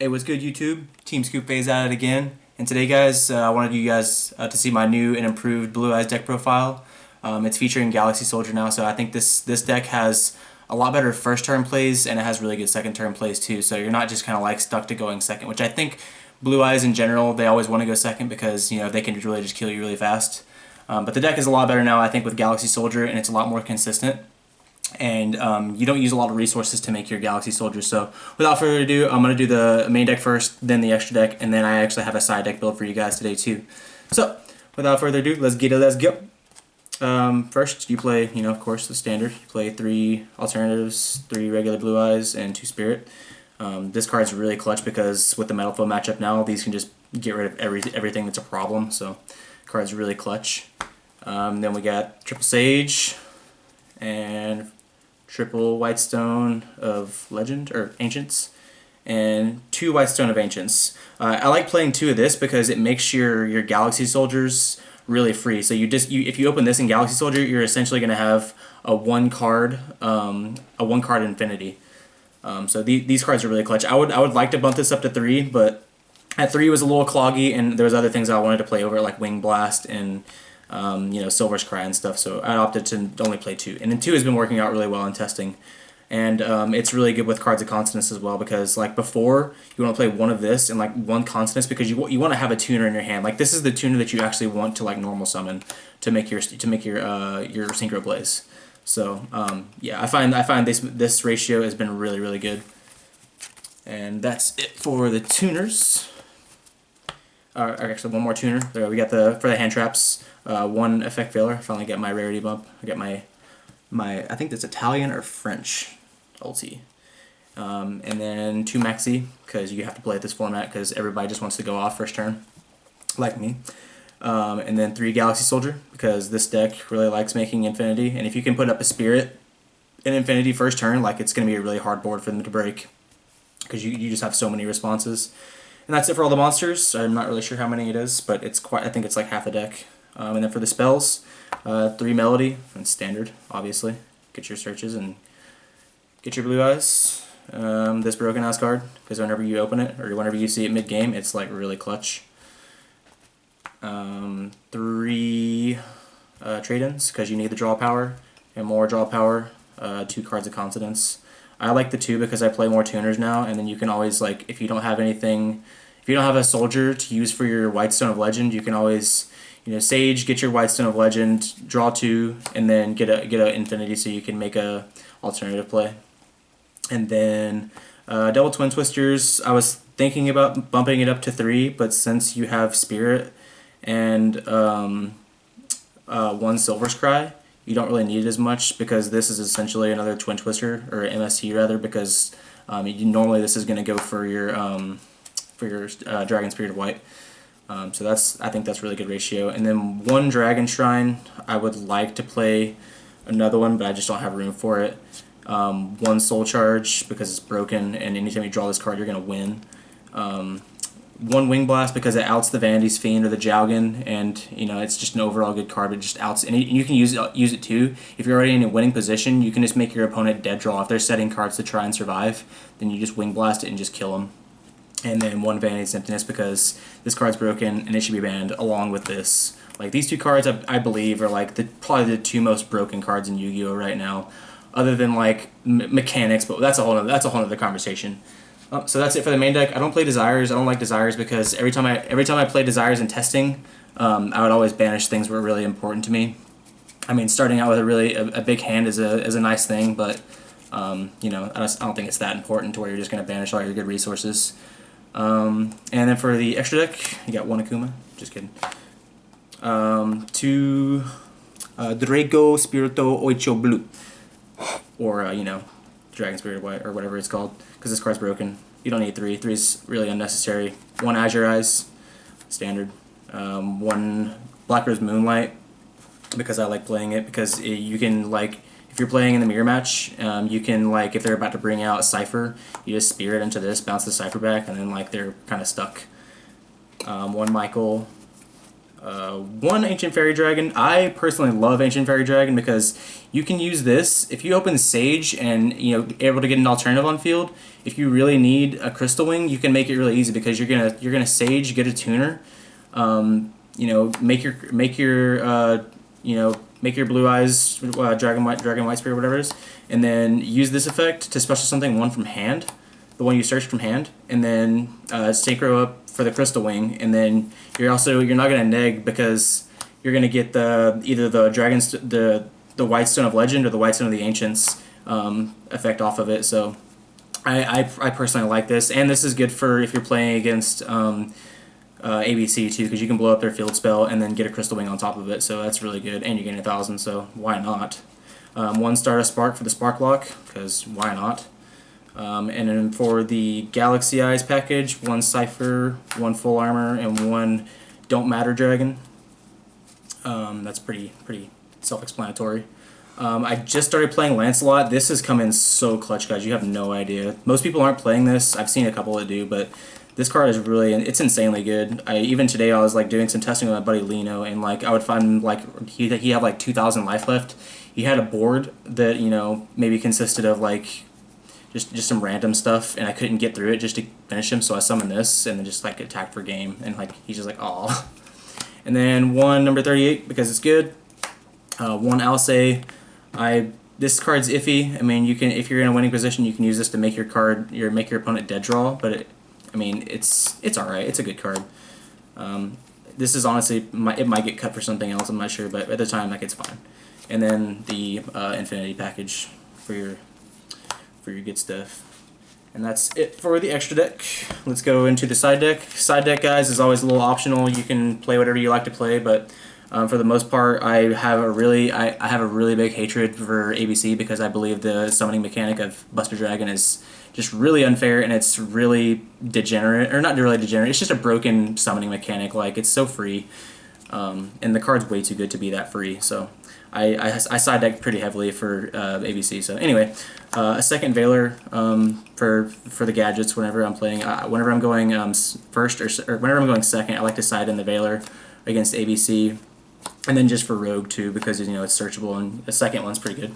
Hey, what's good, YouTube? Team Scoop Phase at it again. And today, guys, I wanted you guys to see my new and improved Blue Eyes deck profile. It's featuring Galaxy Soldier now, so I think this deck has a lot better first turn plays, and it has really good second turn plays too. So you're not just kind of like stuck to going second, which I think Blue Eyes in general, they always want to go second because they can really just kill you really fast. But the deck is a lot better now, I think, with Galaxy Soldier, and it's a lot more consistent. And you don't use a lot of resources to make your Galaxy Soldiers. So without further ado, I'm going to do the main deck first, then the extra deck, and then I actually have a side deck build for you guys today too. So without further ado, let's get it, let's go. First, you play, of course, the standard. You play 3 alternatives, 3 regular Blue Eyes, and 2 Spirit. This card's really clutch because with the Metal Foe matchup now, these can just get rid of everything that's a problem. So card's really clutch. Then we got Triple Sage and triple Whitestone of Legend, or Ancients, and 2 Whitestone of Ancients. I like playing 2 of this because it makes your Galaxy Soldiers really free. So if you open this in Galaxy Soldier, you're essentially going to have a 1 card infinity. So these cards are really clutch. I would like to bump this up to 3, but at 3 was a little cloggy, and there was other things I wanted to play over, like Wing Blast and Silver's Cry and stuff, so I opted to only play 2. And then 2 has been working out really well in testing. And it's really good with Cards of Consonance as well, because like before, you want to play 1 of this and like 1 Consonance because you want to have a tuner in your hand. Like this is the tuner that you actually want to like normal summon to make your synchro plays. So yeah, I find this ratio has been really good. And that's it for the tuners. Actually, one more tuner. There we got for the hand traps. 1 effect failure. Finally got my rarity bump. I got my I think that's Italian or French ulti. And then 2 maxi, because you have to play at this format because everybody just wants to go off first turn, like me. And then 3 Galaxy Soldier, because this deck really likes making infinity. And if you can put up a Spirit in infinity first turn, like it's going to be a really hard board for them to break, because you just have so many responses. And that's it for all the monsters. I'm not really sure how many it is, but I think it's like half a deck. And then for the spells, 3 Melody, and standard, obviously. Get your searches and get your Blue Eyes. This Broken House card, because whenever you open it, or whenever you see it mid-game, it's like really clutch. 3 trade-ins, because you need the draw power, and more draw power, 2 Cards of Consonance. I like the 2 because I play more tuners now, and then you can always, like, if you don't have a soldier to use for your Whitestone of Legend, you can always, Sage, get your Whitestone of Legend, draw 2, and then get a infinity so you can make a alternative play. And then double Twin Twisters, I was thinking about bumping it up to 3, but since you have Spirit and 1 Silver's Cry, you don't really need it as much, because this is essentially another Twin Twister, or MST rather, because normally this is going to go for your Dragon Spirit of White. So I think that's a really good ratio. And then 1 Dragon Shrine, I would like to play another one, but I just don't have room for it. 1 Soul Charge, because it's broken, and anytime you draw this card, you're going to win. 1 Wing Blast, because it outs the Vanity's Fiend or the Jowgen, and it's just an overall good card. It just outs, and you can use it too. If you're already in a winning position, you can just make your opponent dead draw. If they're setting cards to try and survive, then you just Wing Blast it and just kill them. And then 1 Vanity's Emptiness, because this card's broken and it should be banned along with this. Like these 2 cards, I believe, are like probably the 2 most broken cards in Yu-Gi-Oh right now, other than like mechanics. But that's a whole other conversation. So that's it for the main deck. I don't play Desires. I don't like Desires because every time I play Desires in testing, I would always banish things that were really important to me. I mean, starting out with a big hand is a nice thing, but I don't think it's that important to where you're just going to banish all your good resources. And then for the extra deck, you got 1 Akuma. Just kidding. 2 Drago Spirito Ocho Blue, or Dragon Spirit White, or whatever it's called, because this card's broken. You don't need 3. 3 is really unnecessary. 1 Azure Eyes, standard. 1 Black Rose Moonlight, because I like playing it, because you can, like, if you're playing in the mirror match, you can, like, if they're about to bring out a Cypher, you just Spirit into this, bounce the Cypher back, and then, like, they're kind of stuck. 1 Michael, one Ancient Fairy Dragon. I personally love Ancient Fairy Dragon because you can use this if you open Sage and able to get an alternative on field. If you really need a Crystal Wing, you can make it really easy because you're gonna Sage, get a tuner, make your Blue Eyes Dragon White Spirit, whatever it is, and then use this effect to special something one from hand, the one you searched from hand, and then synchro up for the Crystal Wing, and then you're not gonna neg because you're gonna get either the White Stone of Legend or the White Stone of the Ancients effect off of it. So I personally like this, and this is good for if you're playing against ABC too, because you can blow up their field spell and then get a Crystal Wing on top of it. So that's really good, and you gain 1,000. So why not? One Stardust Spark for the Spark Lock, because why not? And then for the Galaxy Eyes package, one Cypher, one Full Armor, and one Don't Matter Dragon. That's pretty self-explanatory. I just started playing Lancelot. This has come in so clutch, guys. You have no idea. Most people aren't playing this. I've seen a couple that do, but this card is it's insanely good. Even today I was like doing some testing with my buddy Lino, and like I would find like he had like 2,000 life left. He had a board that maybe consisted of like just some random stuff, and I couldn't get through it just to finish him, so I summoned this and then just like attacked for game, and like he's just like aw. And then one number 38 because it's good. One Alcay. This card's iffy. I mean, you can, if you're in a winning position, you can use this to make your opponent dead draw, but it's all right. It's a good card. This is honestly it might get cut for something else. I'm not sure, but at the time, like, it's fine. And then the Infinity package for your good stuff. And that's it for the extra deck. Let's go into the side deck. Side deck, guys, is always a little optional. You can play whatever you like to play, but for the most part, I have a really big hatred for ABC because I believe the summoning mechanic of Buster Dragon is just really unfair, and it's really degenerate, or not really degenerate. It's just a broken summoning mechanic. Like, it's so free, and the card's way too good to be that free. So I side deck pretty heavily for ABC. So anyway, a second Veiler for the gadgets whenever I'm playing. Whenever I'm going first or whenever I'm going second, I like to side in the Veiler against ABC. And then just for Rogue too, because it's searchable, and the second one's pretty good.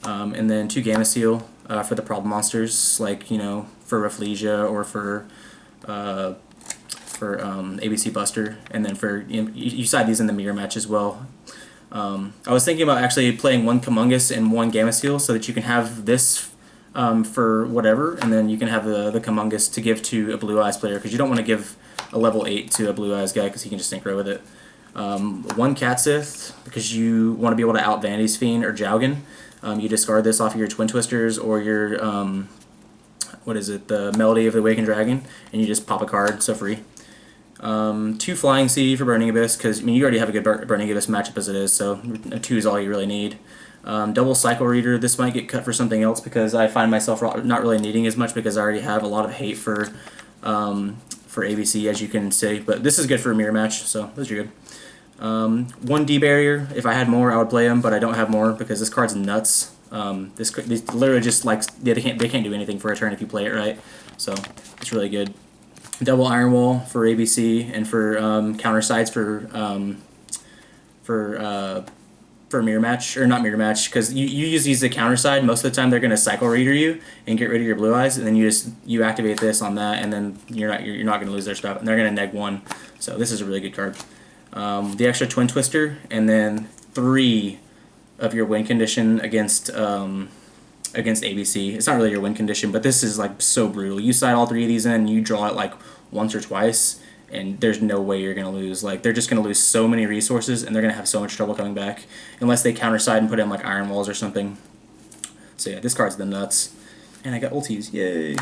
And then 2 Gamma Seal for the problem monsters, like for Rafflesia or for ABC Buster, and then for you side these in the mirror match as well. I was thinking about actually playing 1 Kumungus and 1 Gamma Seal so that you can have this for whatever, and then you can have the Kumungus to give to a Blue Eyes player, because you don't want to give a level 8 to a Blue Eyes guy because he can just synchro with it. 1 Cat Sith, because you want to be able to out Vanity's Fiend or Jowgen. You discard this off of your Twin Twisters or your, the Melody of the Awakened Dragon, and you just pop a card, so free. 2 Flying Sea for Burning Abyss, because you already have a good Burning Abyss matchup as it is, so 2 is all you really need. Double Cycle Reader. This might get cut for something else because I find myself not really needing as much because I already have a lot of hate for ABC, as you can see, but this is good for a mirror match, so those are good. 1 D-Barrier. If I had more, I would play him, but I don't have more because this card's nuts. This literally just like they can't do anything for a turn if you play it right, so it's really good. Double Iron Wall for ABC and for counter sides for mirror match, or not mirror match, because you use these to counter side. Most of the time they're going to Cycle Reader you and get rid of your Blue Eyes, and then you activate this on that, and then you're not going to lose their stuff, and they're going to neg 1. So this is a really good card. The extra Twin Twister, and then 3 of your win condition against ABC. It's not really your win condition, but this is like so brutal. You side all 3 of these in, you draw it like once or twice, and there's no way you're going to lose. Like, they're just going to lose so many resources, and they're going to have so much trouble coming back unless they counter side and put in like Iron Walls or something. So yeah, this card's the nuts. And I got ultis, yay.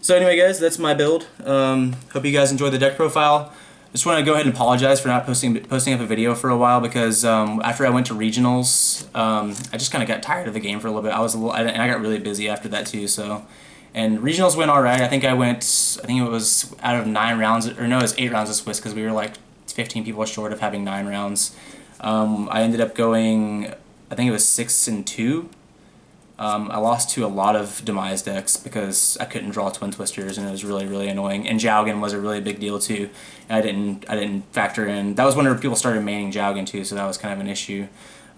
So anyway, guys, that's my build. Hope you guys enjoyed the deck profile. Just want to go ahead and apologize for not posting up a video for a while because after I went to regionals, I just kind of got tired of the game for a little bit. And I got really busy after that too. So, and regionals went all right. I think it was out of 9 rounds, or no, it was 8 rounds of Swiss because we were like 15 people short of having 9 rounds. I ended up going, I think it was 6-2. I lost to a lot of Demise decks because I couldn't draw Twin Twisters, and it was really, really annoying. And Jowgen was a really big deal too, and I didn't factor in. That was whenever people started maining Jowgen too, so that was kind of an issue.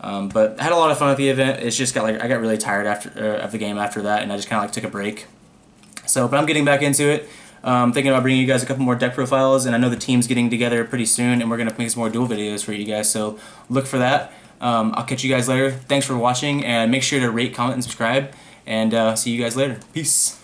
But I had a lot of fun at the event. It's just I got really tired after of the game after that, and I just kind of took a break. So, but I'm getting back into it. Thinking about bringing you guys a couple more deck profiles, and I know the team's getting together pretty soon, and we're gonna make some more duel videos for you guys. So look for that. I'll catch you guys later. Thanks for watching, and make sure to rate, comment, and subscribe. And see you guys later. Peace.